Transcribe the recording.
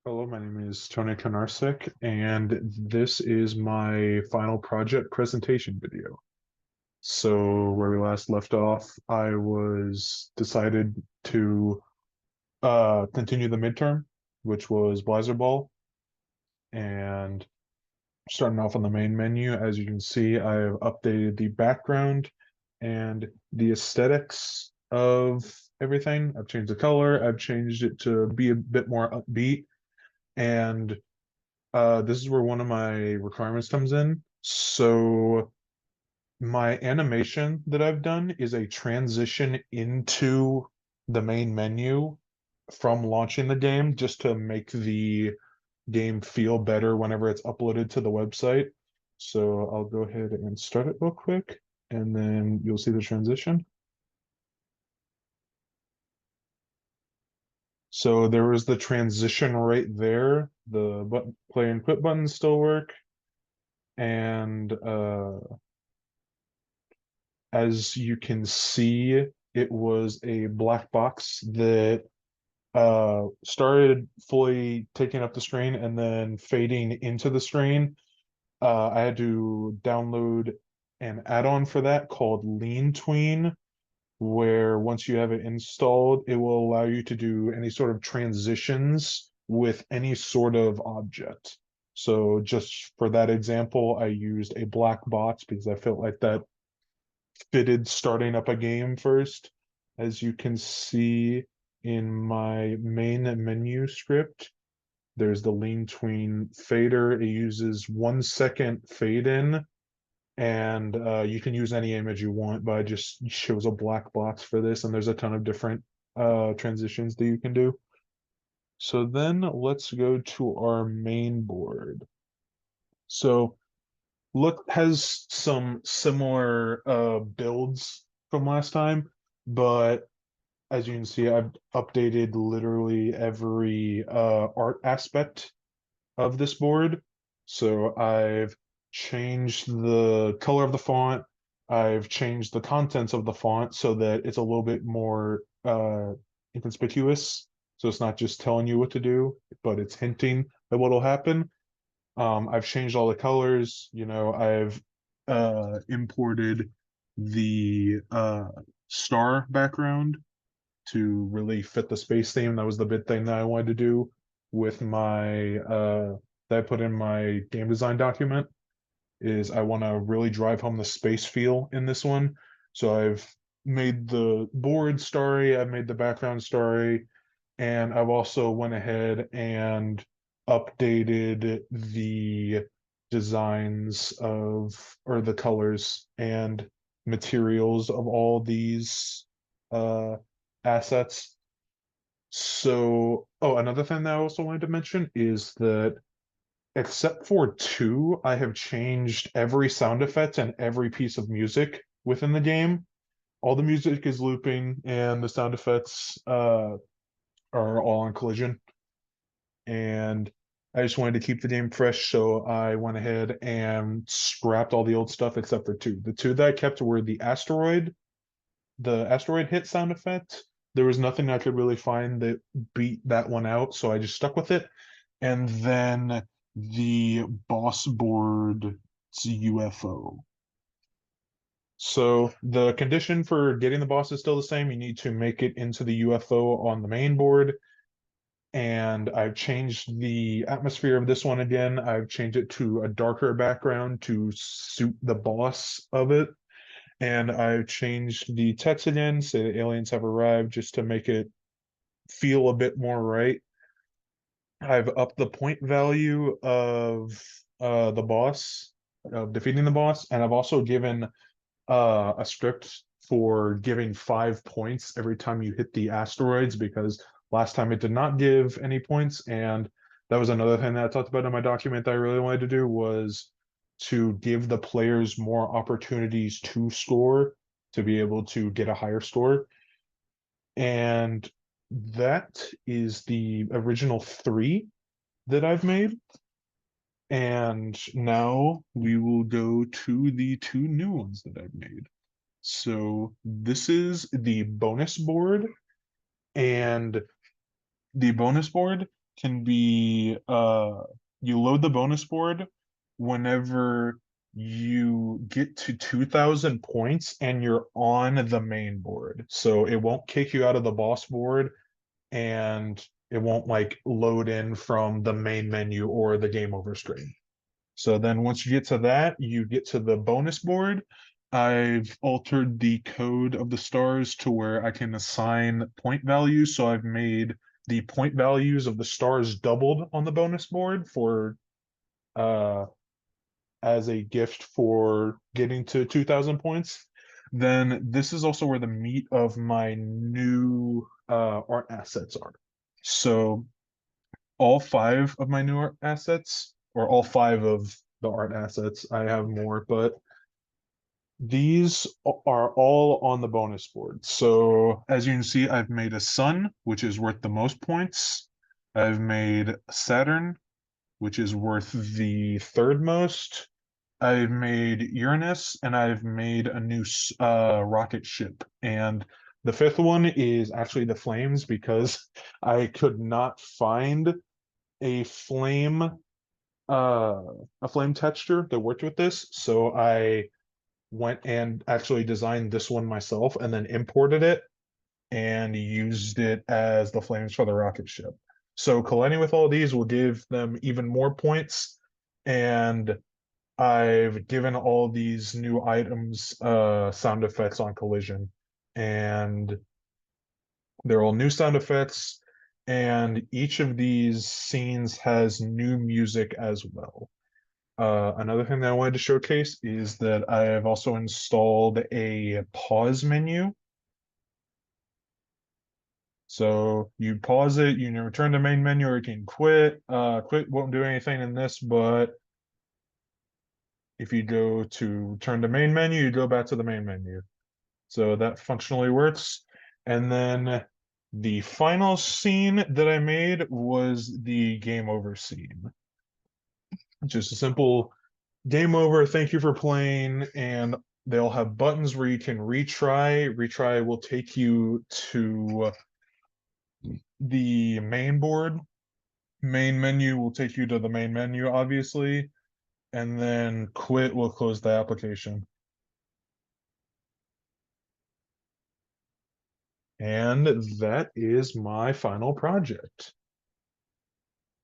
Hello, my name is Tony Konarsek, and this is my final project presentation video. So, where we last left off, I was decided to continue the midterm, which was Blizzard Ball, and starting off on the main menu, as you can see, I've updated the background and the aesthetics of everything. I've changed the color, I've changed it to be a bit more upbeat, and this is where one of my requirements comes in. So my animation that I've done is a transition into the main menu from launching the game just to make the game feel better whenever it's uploaded to the website. So I'll go ahead and start it real quick, and then you'll see the transition. So there was the transition right there. The button, play and quit buttons still work, and as you can see, it was a black box that started fully taking up the screen and then fading into the screen. I had to download an add-on for that called Lean Tween, where once you have it installed, it will allow you to do any sort of transitions with any sort of object. So just for that example, I used a black box because I felt like that fitted starting up a game first. As you can see in my main menu script, there's the lean tween fader. It uses 1 second fade in, and you can use any image you want, but it just shows a black box for this, and there's a ton of different transitions that you can do. So then let's go to our main board. So look has some similar builds from last time, but as you can see, I've updated literally every art aspect of this board. So I've changed the color of the font. I've changed the contents of the font so that it's a little bit more inconspicuous. So it's not just telling you what to do, but it's hinting at what'll happen. I've changed all the colors. I've imported the star background to really fit the space theme. That was the big thing that I wanted to do with my that I put in my game design document is I want to really drive home the space feel in this one. So I've made the board starry, I've made the background starry, and I've also went ahead and updated the designs of or the colors and materials of all these uh assets. So, oh, another thing that I also wanted to mention is that except for two, I have changed every sound effect and every piece of music within the game. All the music is looping and the sound effects are all on collision. And I just wanted to keep the game fresh, so I went ahead and scrapped all the old stuff except for two. The two that I kept were the asteroid hit sound effect. There was nothing I could really find that beat that one out, so I just stuck with it. And then the boss board UFO. So the condition for getting the boss is still the same. You need to make it into the UFO on the main board. And I've changed the atmosphere of this one again. I've changed it to a darker background to suit the boss of it. And I've changed the text again, say the aliens have arrived, just to make it feel a bit more right. I've upped the point value of the boss, of defeating the boss, and I've also given a script for giving 5 points every time you hit the asteroids because last time it did not give any points, and that was another thing that I talked about in my document that I really wanted to do was to give the players more opportunities to score to be able to get a higher score. And that is the original three that I've made. And now we will go to the two new ones that I've made. So this is the bonus board, and the bonus board can be you load the bonus board whenever you get to 2000 points and you're on the main board. So it won't kick you out of the boss board, and it won't like load in from the main menu or the game over screen. So then once you get to that, you get to the bonus board. I've altered the code of the stars to where I can assign point values. So I've made the point values of the stars doubled on the bonus board for uh as a gift for getting to 2000 points. Then this is also where the meat of my new art assets are. So all five of my new art assets, or all five of the art assets, I have more, but these are all on the bonus board. So as you can see, I've made a sun, which is worth the most points. I've made Saturn, which is worth the third most. I've made Uranus, and I've made a new rocket ship. And the fifth one is actually the flames because I could not find a flame uh a flame texture that worked with this. So I went and actually designed this one myself and then imported it and used it as the flames for the rocket ship. So colliding with all these will give them even more points. And I've given all these new items sound effects on collision. And they're all new sound effects. And each of these scenes has new music as well. Another thing that I wanted to showcase is that I have also installed a pause menu. So you pause it, you can return to main menu, or you can quit. Quit won't do anything in this, but if you go to turn to main menu, you go back to the main menu. So that functionally works. And then the final scene that I made was the game over scene. Just a simple game over, thank you for playing, and they'll have buttons where you can retry. Retry will take you to the main board. Main menu will take you to the main menu, obviously, and then quit will close the application. And that is my final project.